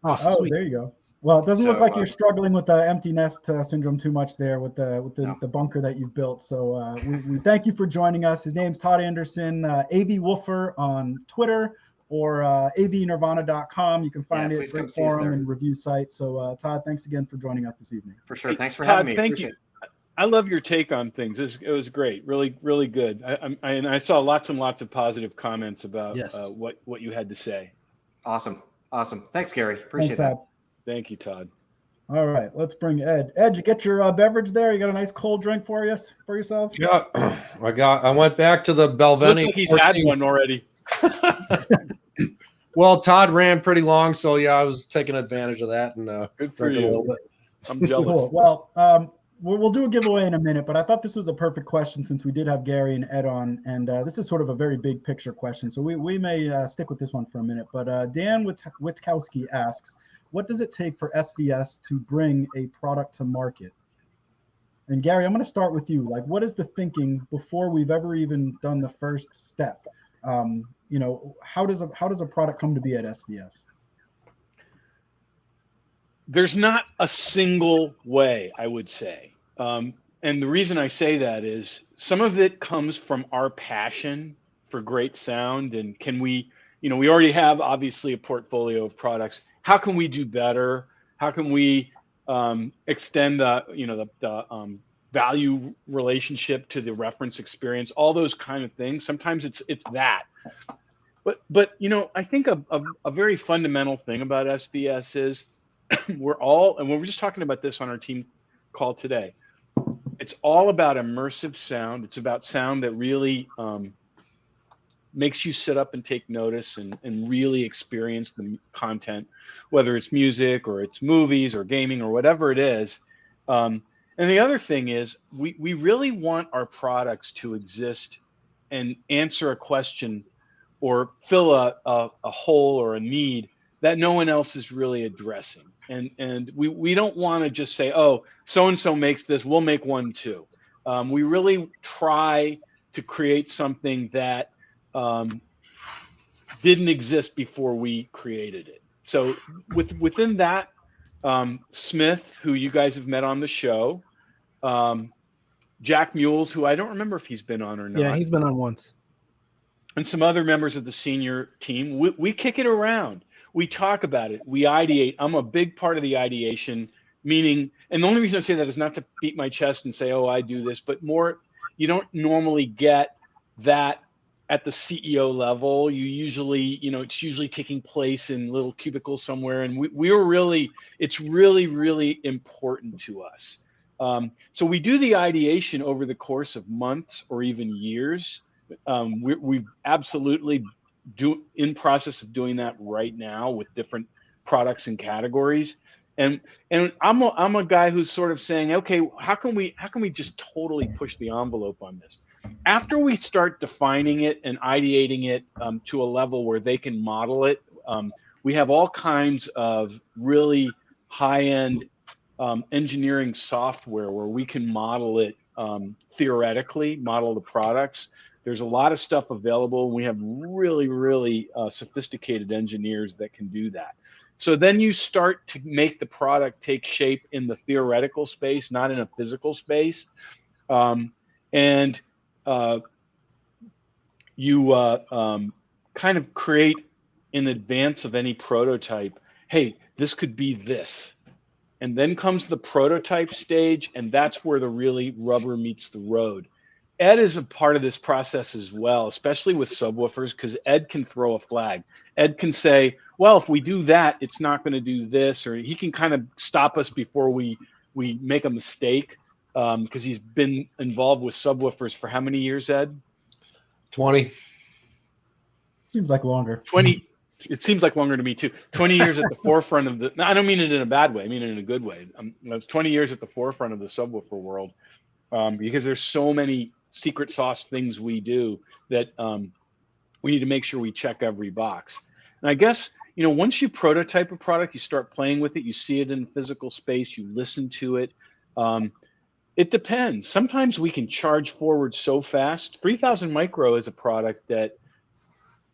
Oh, there you go. Well, it doesn't look like you're struggling with the empty nest syndrome too much there with the bunker that you've built. So we thank you for joining us. His name's Todd Anderson, AV Woofer on Twitter or avnirvana.com. You can find it, great forum and review site. So Todd, thanks again for joining us this evening. For sure. Thanks for having me. Thank you. I love your take on things. It was great. Really, really good. I saw lots and lots of positive comments about what you had to say. Awesome. Thanks, Gary. Appreciate that. Thank you, Todd. All right, let's bring Ed. Ed, you get your beverage there? You got a nice cold drink for yourself? Yeah, I went back to the Belveni. Looks like he's had one already. Well, Todd ran pretty long, so yeah, I was taking advantage of that and good for you. A little bit. I'm jealous. Cool. Well, we'll do a giveaway in a minute, but I thought this was a perfect question since we did have Gary and Ed on, and this is sort of a very big picture question, so we may stick with this one for a minute. But Dan Witkowski asks, what does it take for SVS to bring a product to market? And Gary, I'm going to start with you. Like, what is the thinking before we've ever even done the first step? You know, how does a product come to be at SVS? There's not a single way, I would say. And the reason I say that is some of it comes from our passion for great sound. And can we, you know, we already have obviously a portfolio of products. How can we do better? How can we extend the, you know, the value relationship to the reference experience? All those kind of things. Sometimes it's that. But you know, I think a very fundamental thing about SVS is we're all, and we were just talking about this on our team call today. It's all about immersive sound. It's about sound that really makes you sit up and take notice and really experience the content, whether it's music or it's movies or gaming or whatever it is. And the other thing is we really want our products to exist and answer a question or fill a hole or a need that no one else is really addressing. And we don't want to just say, oh, so-and-so makes this, we'll make one too. We really try to create something that didn't exist before we created it. So within that, Smith, who you guys have met on the show, Jack Mules, who I don't remember if he's been on or not. Yeah, he's been on once. And some other members of the senior team, we kick it around. We talk about it. We ideate. I'm a big part of the ideation, meaning, and the only reason I say that is not to beat my chest and say, oh, I do this, but more, you don't normally get that at the CEO level. You usually, you know, it's usually taking place in little cubicles somewhere. And it's really, really important to us. So we do the ideation over the course of months or even years. We've absolutely in process of doing that right now with different products and categories. And I'm a guy who's sort of saying, okay, how can we just totally push the envelope on this? After we start defining it and ideating it to a level where they can model it, we have all kinds of really high-end engineering software where we can model it theoretically, model the products. There's a lot of stuff available. We have really, really sophisticated engineers that can do that. So then you start to make the product take shape in the theoretical space, not in a physical space. And you kind of create in advance of any prototype, hey, this could be this. And then comes the prototype stage, and that's where the really rubber meets the road. Ed is a part of this process as well, especially with subwoofers, because Ed can throw a flag. Ed can say, well, if we do that, it's not going to do this, or he can kind of stop us before we make a mistake, because he's been involved with subwoofers for how many years, Ed? 20. Seems like longer. 20. It seems like longer to me too. 20 years at the forefront of the, no, I don't mean it in a bad way. I mean it in a good way. It's 20 years at the forefront of the subwoofer world, because there's so many secret sauce things we do that we need to make sure we check every box. And I guess, you know, once you prototype a product, you start playing with it, you see it in physical space, you listen to it. It depends. Sometimes we can charge forward so fast. 3000 micro is a product that,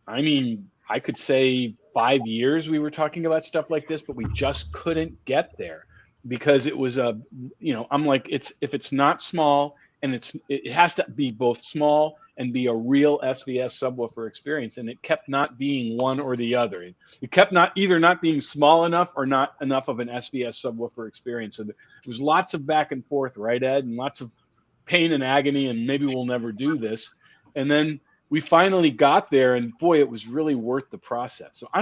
I mean, I could say 5 years we were talking about stuff like this, but we just couldn't get there because it was a, you know, I'm like, if it's not small, and it has to be both small and be a real SVS subwoofer experience. And it kept not being one or the other. It kept either not being small enough or not enough of an SVS subwoofer experience. So there was lots of back and forth, right, Ed? And lots of pain and agony, and maybe we'll never do this. And then we finally got there, and boy, it was really worth the process. So I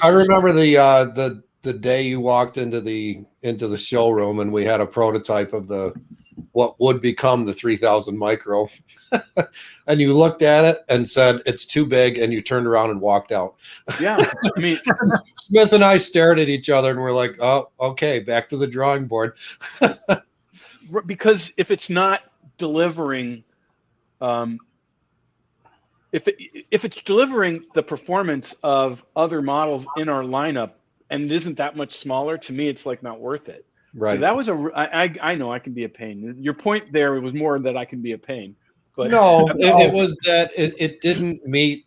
remember the day you walked into the showroom and we had a prototype of what would become the 3000 micro, and you looked at it and said it's too big, and you turned around and walked out. Yeah, I mean, Smith and I stared at each other and we're like, oh, okay, back to the drawing board. Because if it's not delivering, if it's delivering the performance of other models in our lineup and it isn't that much smaller, to me, it's like not worth it. Right. So that was I know I can be a pain. Your point there was more that I can be a pain, but no, it was that it didn't meet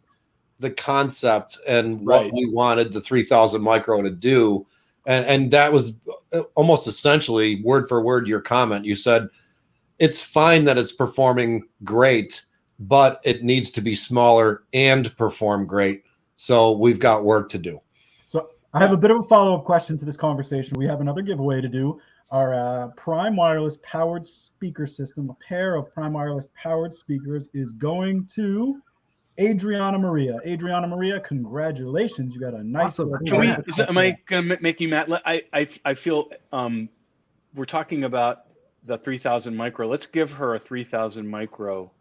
the concept and what we wanted the 3000 micro to do. And that was almost essentially word for word your comment. You said, it's fine that it's performing great, but it needs to be smaller and perform great. So we've got work to do. So I have a bit of a follow-up question to this conversation. We have another giveaway to do. Our Prime Wireless powered speaker system, a pair of Prime Wireless powered speakers, is going to Adriana Maria. Adriana Maria, congratulations. You got a nice Awesome. Am I going to make you mad? I feel we're talking about the 3000 micro. Let's give her a 3000 micro.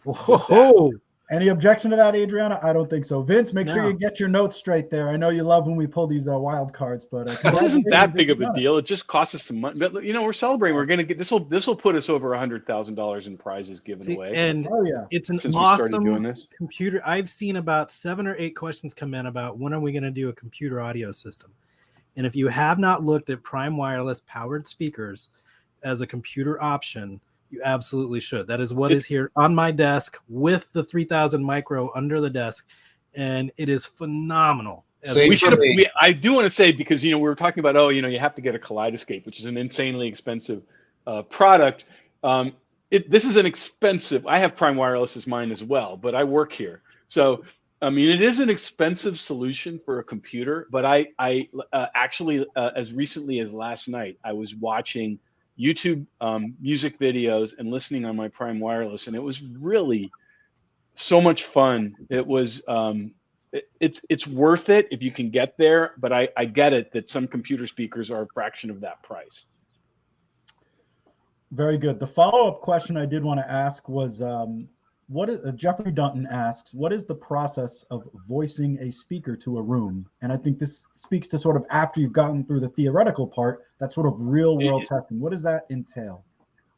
Whoa. Any objection to that, Adriana? I don't think so. Vince, make sure you get your notes straight there. I know you love when we pull these wild cards, but this isn't that big of a deal. It just costs us some money. But we're celebrating. We're going to get this will put us over $100,000 in prizes given away. And it's an awesome computer. I've seen about 7 or 8 questions come in about when are we going to do a computer audio system. And if you have not looked at Prime Wireless powered speakers as a computer option, you absolutely should. That is what is here on my desk with the 3000 micro under the desk, and it is phenomenal. I do want to say, because we were talking about you have to get a Kaleidoscape, which is an insanely expensive product. This is an expensive. I have Prime Wireless as mine as well, but I work here, so it is an expensive solution for a computer. But I actually as recently as last night, I was watching YouTube music videos and listening on my Prime Wireless, and it was really so much fun. It was it's worth it if you can get there, but I get it that some computer speakers are a fraction of that price. Very good. The follow-up question I did want to ask was Jeffrey Dunton asks, what is the process of voicing a speaker to a room? And I think this speaks to sort of after you've gotten through the theoretical part, that sort of real world testing. What does that entail?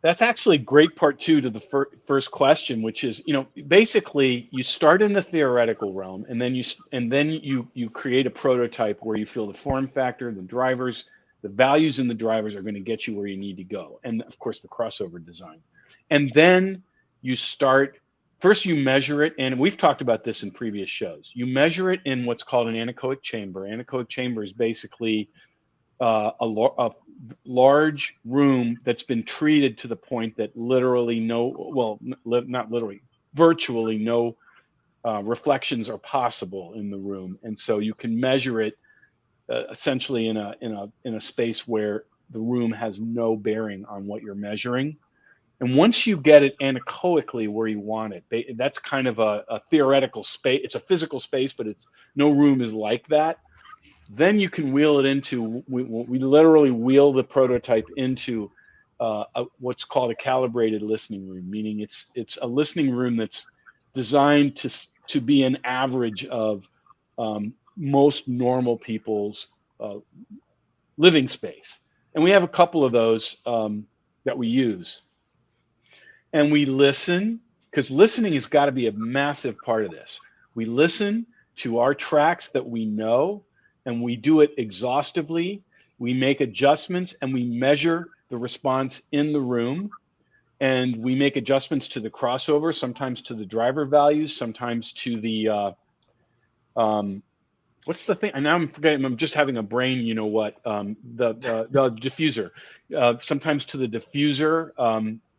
That's actually great part 2 to the first question, which is, basically you start in the theoretical realm, and then you create a prototype where you feel the form factor, the drivers, the values in the drivers are going to get you where you need to go. And of course the crossover design. And then you start. First, you measure it, and we've talked about this in previous shows. You measure it in what's called an anechoic chamber. Anechoic chamber is basically a large room that's been treated to the point that virtually no reflections are possible in the room, and so you can measure it essentially in a space where the room has no bearing on what you're measuring. And once you get it anechoically where you want it, that's kind of a theoretical space. It's a physical space, but no room is like that. Then you can wheel it into, we literally wheel the prototype into what's called a calibrated listening room, meaning it's a listening room that's designed to be an average of most normal people's living space. And we have a couple of those that we use. And we listen, because listening has got to be a massive part of this. We listen to our tracks that we know, and we do it exhaustively. We make adjustments, and we measure the response in the room. And we make adjustments to the crossover, sometimes to the driver values, sometimes to the, what's the thing? And now I'm forgetting, I'm just having a brain, the diffuser. Sometimes to the diffuser,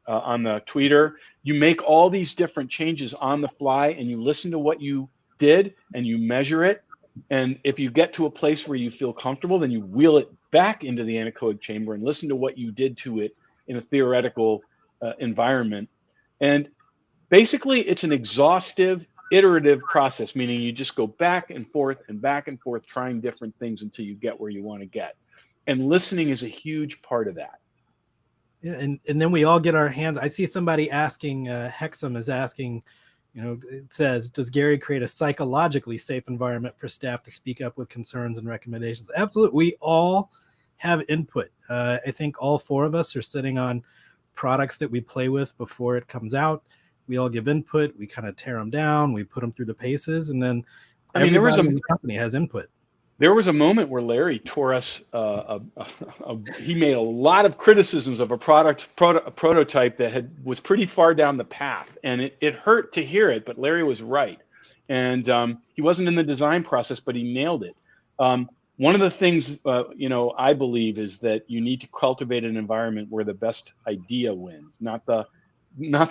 on the tweeter. You make all these different changes on the fly, and you listen to what you did and you measure it. And if you get to a place where you feel comfortable, then you wheel it back into the anechoic chamber and listen to what you did to it in a theoretical environment. And basically it's an exhaustive, iterative process, meaning you just go back and forth, trying different things until you get where you want to get. And listening is a huge part of that. Yeah, and then we all get our hands. I see somebody asking, Hexam is asking, it says, does Gary create a psychologically safe environment for staff to speak up with concerns and recommendations? Absolutely. We all have input. I think all 4 of us are sitting on products that we play with before it comes out. We all give input. We kind of tear them down. We put them through the paces, and then everybody in the company has input. There was a moment where Larry tore us. He made a lot of criticisms of a prototype that was pretty far down the path, and it hurt to hear it. But Larry was right, And he wasn't in the design process, but he nailed it. One of the things, I believe is that you need to cultivate an environment where the best idea wins, not the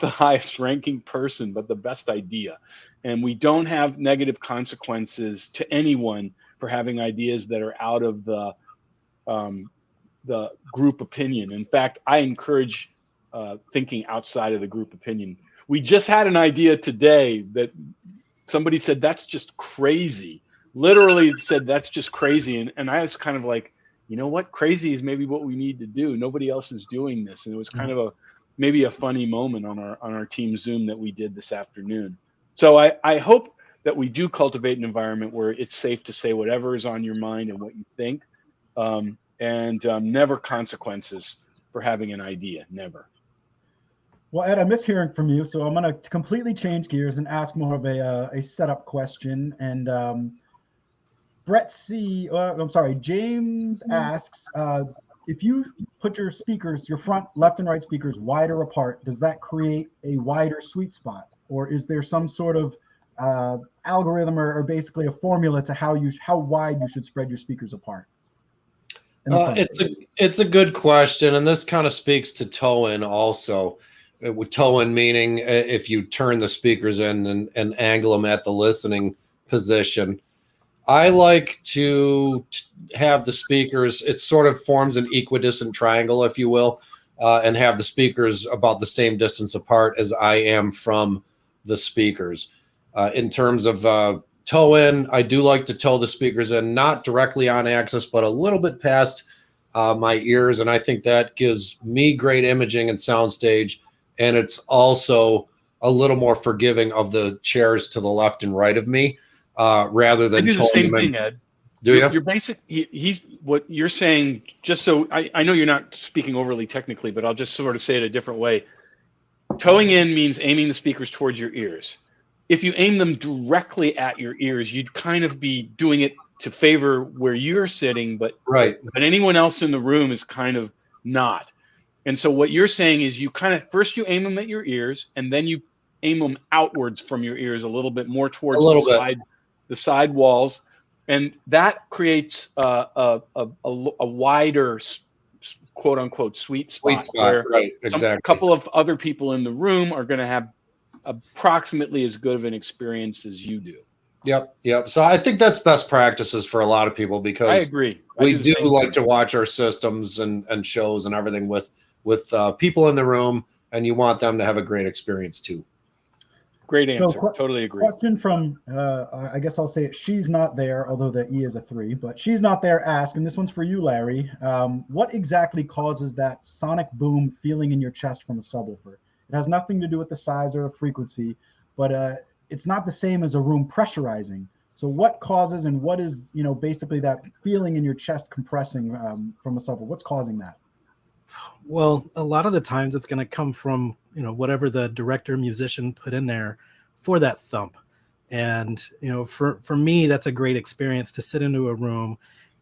highest ranking person, but the best idea. And we don't have negative consequences to anyone for having ideas that are out of the group opinion. In fact, I encourage thinking outside of the group opinion. We just had an idea today that somebody said, that's just crazy. Literally said, that's just crazy. And I was kind of like, you know what? Crazy is maybe what we need to do. Nobody else is doing this. And it was kind of maybe a funny moment on our team Zoom that we did this afternoon. So I hope that we do cultivate an environment where it's safe to say whatever is on your mind and what you think, and never consequences for having an idea, never. Well, Ed, I miss hearing from you, so I'm going to completely change gears and ask more of a setup question. And James asks, if you put your speakers, your front left and right speakers wider apart, does that create a wider sweet spot? Or is there some sort of algorithm or basically a formula to how wide you should spread your speakers apart? It's a good question, and this kind of speaks to toe-in also. With toe-in meaning if you turn the speakers in and angle them at the listening position. I like to have the speakers, it sort of forms an equidistant triangle, if you will, and have the speakers about the same distance apart as I am from the speakers. In terms of toe-in, I do like to toe the speakers in, not directly on axis, but a little bit past my ears, and I think that gives me great imaging and soundstage. And it's also a little more forgiving of the chairs to the left and right of me, rather than I do the same thing, Ed. Do you? You're he's what you're saying. Just so I know you're not speaking overly technically, but I'll just sort of say it a different way. Toeing in means aiming the speakers towards your ears. If you aim them directly at your ears, you'd kind of be doing it to favor where you're sitting, but anyone else in the room is kind of not. And so what you're saying is you kind of first you aim them at your ears, and then you aim them outwards from your ears a little bit more towards the side walls, and that creates a wider quote unquote sweet spot where a couple of other people in the room are going to have approximately as good of an experience as you do. Yep. So I think that's best practices for a lot of people, because I agree. We do like to watch our systems and shows and everything with people in the room, and you want them to have a great experience too. Great answer. So, totally agree. Question from, I guess I'll say it. She's not there, although the E is a 3, but she's not there. Ask, and this one's for you, Larry. What exactly causes that sonic boom feeling in your chest from a subwoofer? It has nothing to do with the size or the frequency, but it's not the same as a room pressurizing. So what causes and what is, basically that feeling in your chest compressing from a subwoofer? What's causing that? Well, a lot of the times it's going to come from, whatever the director musician put in there for that thump. And, for me, that's a great experience to sit into a room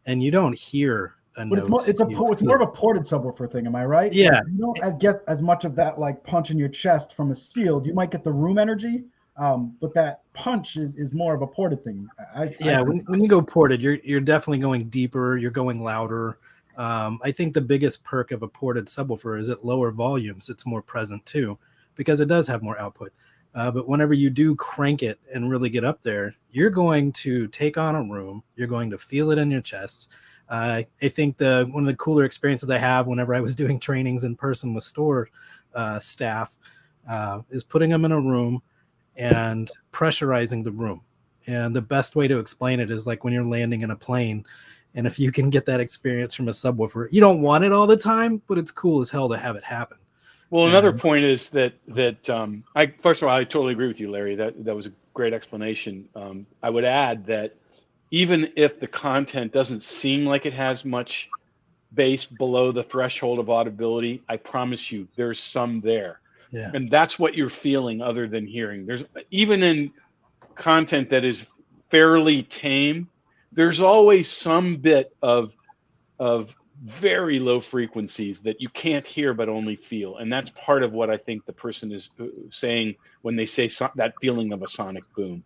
and you don't hear a note. It's more of a ported subwoofer thing. Am I right? Yeah. You don't get as much of that like punch in your chest from a sealed. You might get the room energy, but that punch is more of a ported thing. When you go ported, you're definitely going deeper. You're going louder. I think the biggest perk of a ported subwoofer is at lower volumes. It's more present too, because it does have more output. But whenever you do crank it and really get up there, you're going to take on a room. You're going to feel it in your chest. I think one of the cooler experiences I have whenever I was doing trainings in person with store staff is putting them in a room and pressurizing the room. And the best way to explain it is like when you're landing in a plane. And if you can get that experience from a subwoofer, you don't want it all the time, but it's cool as hell to have it happen. Well, another point is that first of all, I totally agree with you, Larry. That was a great explanation. I would add that even if the content doesn't seem like it has much bass below the threshold of audibility, I promise you there's some there. Yeah. And that's what you're feeling other than hearing. There's even in content that is fairly tame, there's always some bit of very low frequencies that you can't hear but only feel. And that's part of what I think the person is saying when they say that feeling of a sonic boom.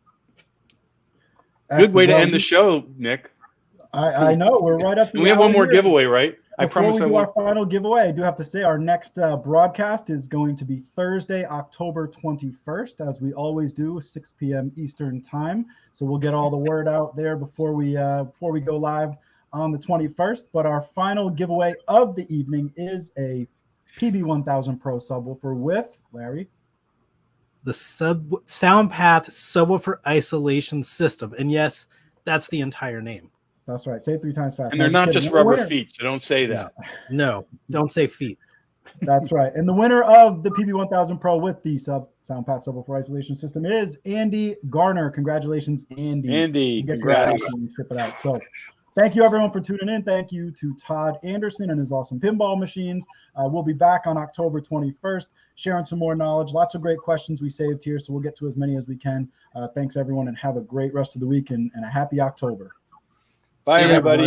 Good way to Well, end the show, Nick. I know we're right up. And we have one more giveaway, right? I promise Before we do our final giveaway, I do have to say our next broadcast is going to be Thursday, October 21st, as we always do, 6 p.m. Eastern time. So we'll get all the word out there before we go live on the 21st. But our final giveaway of the evening is a PB1000 Pro subwoofer with, Larry, the SoundPath subwoofer isolation system. And yes, that's the entire name. That's right. Say it 3 times fast. And they're not just rubber feet, so don't say that. No, don't say feet. That's right. And the winner of the PB1000 Pro with the SoundPath subwoofer isolation system is Andy Garner. Congratulations, Andy. Andy, congrats. Ship it out. So thank you, everyone, for tuning in. Thank you to Todd Anderson and his awesome pinball machines. We'll be back on October 21st, sharing some more knowledge. Lots of great questions we saved here, so we'll get to as many as we can. Thanks, everyone, and have a great rest of the week and a happy October. Bye, everybody.